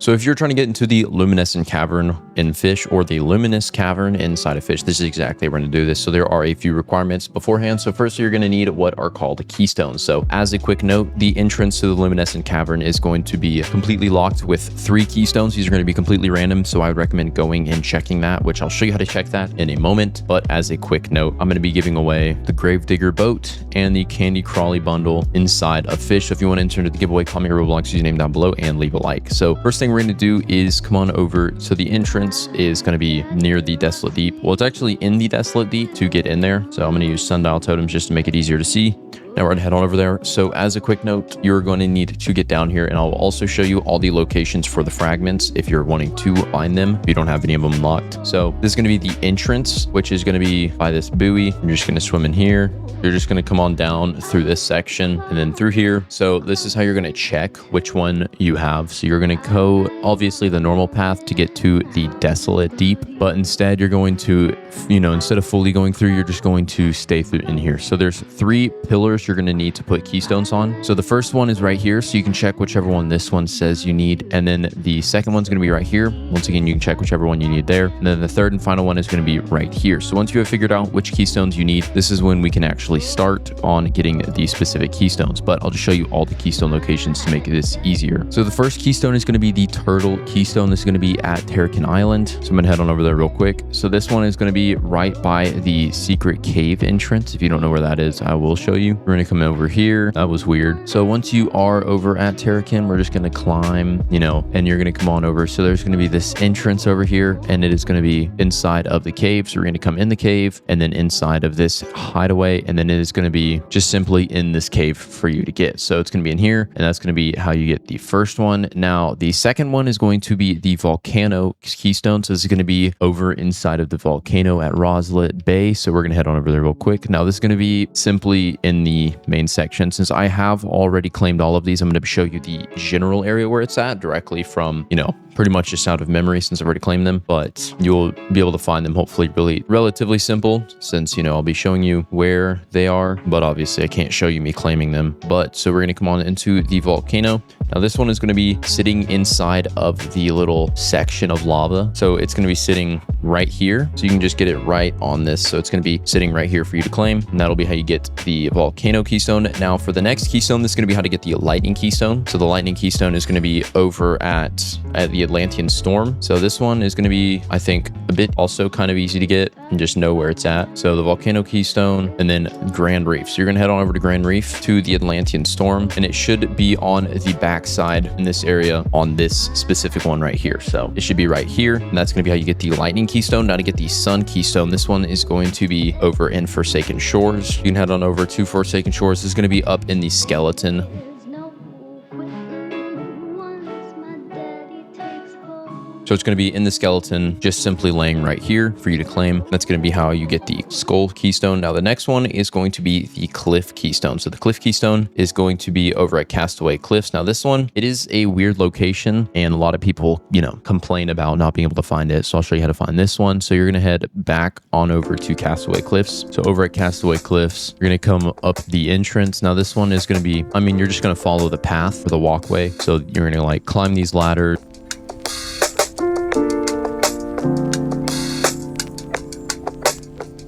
So if you're trying to get into the Luminescent Cavern in Fisch or the Luminous Cavern inside of Fisch, this is exactly where we're going to do this. So there are a few requirements beforehand. So first, you're going to need what are called keystones. So as a quick note, the entrance to the Luminescent Cavern is going to be completely locked with 3 keystones. These are going to be completely random. So I would recommend going and checking that, which I'll show you how to check that in a moment. But as a quick note, I'm going to be giving away the Gravedigger boat and the Candy Crawly bundle inside of Fisch. So if you want to enter into the giveaway, comment your Roblox username down below and leave a like. So first thing we're going to do is come on over. So the entrance is going to be near the Desolate Deep. Well, it's actually in the Desolate Deep to get in there. So I'm going to use sundial totems just to make it easier to see. Now we're going to head on over there. So as a quick note, you're going to need to get down here, and I'll also show you all the locations for the fragments if you're wanting to find them, if you don't have any of them unlocked. So this is going to be the entrance, which is going to be by this buoy. You're just going to swim in here. You're just going to come on down through this section and then through here. So this is how you're going to check which one you have. So you're going to go obviously the normal path to get to the Desolate Deep, but instead you're going to, instead of fully going through, you're just going to stay through in here. So there's 3 pillars you're going to need to put keystones on. So the first one is right here. So you can check whichever one this one says you need. And then the second one's going to be right here. Once again, you can check whichever one you need there. And then the third and final one is going to be right here. So once you have figured out which keystones you need, this is when we can actually start on getting the specific keystones. But I'll just show you all the keystone locations to make this easier. So the first keystone is going to be the Turtle Keystone. This is going to be at Terrakin Island. So I'm going to head on over there real quick. So this one is going to be right by the secret cave entrance. If you don't know where that is, I will show you. We're going to come over here. That was weird. So once you are over at Terrakin, we're just going to climb, and you're going to come on over. So there's going to be this entrance over here, and it is going to be inside of the cave. So we're going to come in the cave and then inside of this hideaway, and then it is going to be just simply in this cave for you to get. So it's going to be in here, and that's going to be how you get the first one. Now, the second one is going to be the Volcano Keystone. So this is going to be over inside of the volcano at Roslet Bay. So we're going to head on over there real quick. Now, this is going to be simply in the main section. Since I have already claimed all of these, I'm going to show you the general area where it's at directly from, pretty much just out of memory since I've already claimed them, but you'll be able to find them hopefully relatively simple since, I'll be showing you where they are, but obviously I can't show you me claiming them. But so we're going to come on into the volcano. Now this one is going to be sitting inside of the little section of lava. So it's going to be sitting right here. So you can just get it right on this. So it's going to be sitting right here for you to claim. And that'll be how you get the volcano keystone. Now for the next keystone, this is going to be how to get the lightning keystone. So the lightning keystone is going to be over at the Atlantean Storm. So this one is going to be, I think, a bit also kind of easy to get and just know where it's at. So the volcano keystone and then Grand Reef. So you're going to head on over to Grand Reef to the Atlantean Storm, and it should be on the back side in this area on this specific one right here. So it should be right here, and that's going to be how you get the lightning keystone. Now to get the sun keystone, this one is going to be over in Forsaken Shores. You can head on over to Forsaken Shores. This is going to be up in the skeleton. So it's going to be in the skeleton, just simply laying right here for you to claim. That's going to be how you get the skull keystone. Now the next one is going to be the cliff keystone. So the cliff keystone is going to be over at Castaway Cliffs. Now this one, it is a weird location, and a lot of people, complain about not being able to find it. So I'll show you how to find this one. So you're going to head back on over to Castaway Cliffs. So over at Castaway Cliffs, you're going to come up the entrance. Now this one is going to be, you're just going to follow the path for the walkway. So you're going to climb these ladders.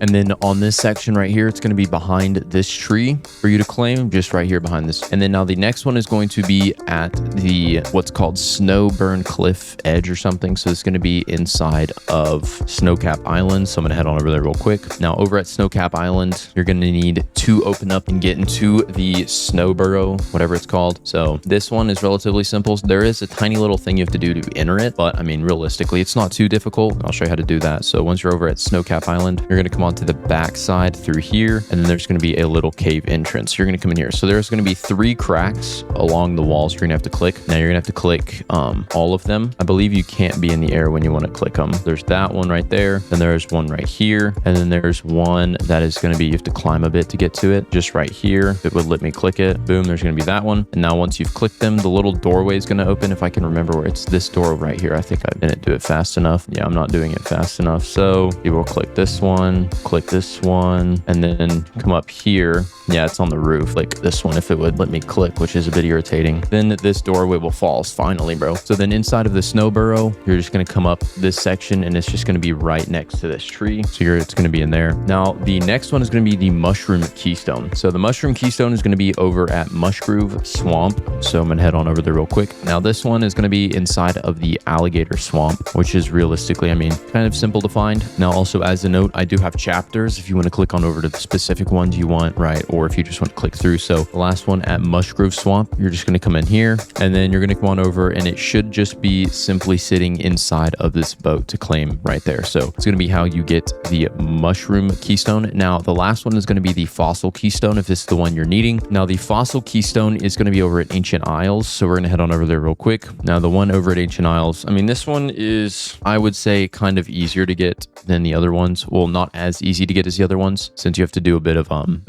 And then on this section right here, it's going to be behind this tree for you to claim, just right here behind this. And then now the next one is going to be at the what's called Snowburn Cliff Edge or something. So it's going to be inside of Snowcap Island. So I'm going to head on over there real quick. Now over at Snowcap Island, you're going to need to open up and get into the Snow Burrow, whatever it's called. So this one is relatively simple. There is a tiny little thing you have to do to enter it, but realistically, it's not too difficult. I'll show you how to do that. So once you're over at Snowcap Island, you're going to come on to the back side through here, and then there's going to be a little cave entrance. You're going to come in here. So there's going to be 3 cracks along the walls you're going to have to click. Now you're going to have to click all of them. I believe you can't be in the air when you want to click them. There's that one right there, then there's one right here, and then there's one that is going to be, you have to climb a bit to get to it, just right here. It would let me click it. Boom, there's going to be that one. And now once you've clicked them, the little doorway is going to open. If I can remember where it's this door right here. I think I didn't do it fast enough. Yeah, I'm not doing it fast enough. So you will click this one, click this one, and then come up here. Yeah, it's on the roof, like this one, if it would let me click, which is a bit irritating, then this doorway will fall finally, bro. So then inside of the snow burrow, you're just going to come up this section and it's just going to be right next to this tree. So it's going to be in there. Now, the next one is going to be the mushroom keystone. So the mushroom keystone is going to be over at Mushgroove Swamp. So I'm going to head on over there real quick. Now, this one is going to be inside of the alligator swamp, which is realistically, I mean, kind of simple to find. Now, also as a note, I do have chapters if you want to click on over to the specific ones you want, right? Or if you just want to click through. So the last one at Mushgroove Swamp, you're just going to come in here and then you're going to come on over and it should just be simply sitting inside of this boat to claim right there. So it's going to be how you get the mushroom keystone. Now, the last one is going to be the fossil keystone if this is the one you're needing. Now, the fossil keystone is going to be over at Ancient Isles. So we're going to head on over there real quick. Now, the one over at Ancient Isles, I mean, this one is, I would say, kind of easier to get than the other ones. Well, not as easy to get as the other ones, since you have to do a bit of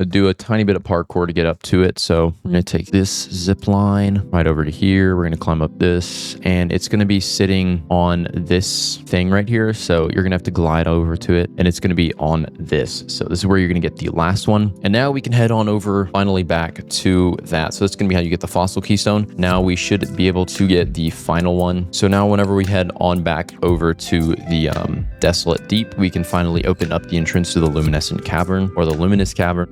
do a tiny bit of parkour to get up to it. So we're going to take this zip line right over to here. We're going to climb up this and it's going to be sitting on this thing right here. So you're going to have to glide over to it and it's going to be on this. So this is where you're going to get the last one. And now we can head on over finally back to that. So that's going to be how you get the fossil keystone. Now we should be able to get the final one. So now whenever we head on back over to the Desolate Deep, we can finally open up the entrance to the Luminescent Cavern or the Luminous Cavern.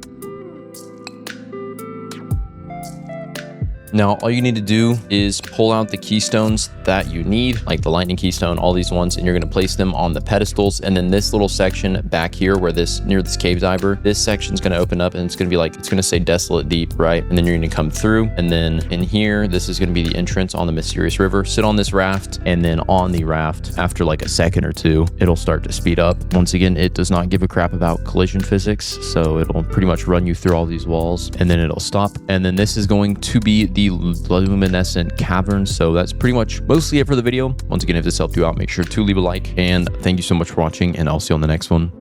Now, all you need to do is pull out the keystones that you need, like the lightning keystone, all these ones, and you're going to place them on the pedestals. And then this little section back here where near this cave diver, this section is going to open up and it's going to be like, it's going to say Desolate Deep, right? And then you're going to come through. And then in here, this is going to be the entrance on the mysterious river. Sit on this raft. And then on the raft, after like a second or two, it'll start to speed up. Once again, it does not give a crap about collision physics. So it'll pretty much run you through all these walls and then it'll stop. And then this is going to be the Luminescent Cavern. So that's pretty much mostly it for the video. Once again, if this helped you out, make sure to leave a like and thank you so much for watching and I'll see you on the next one.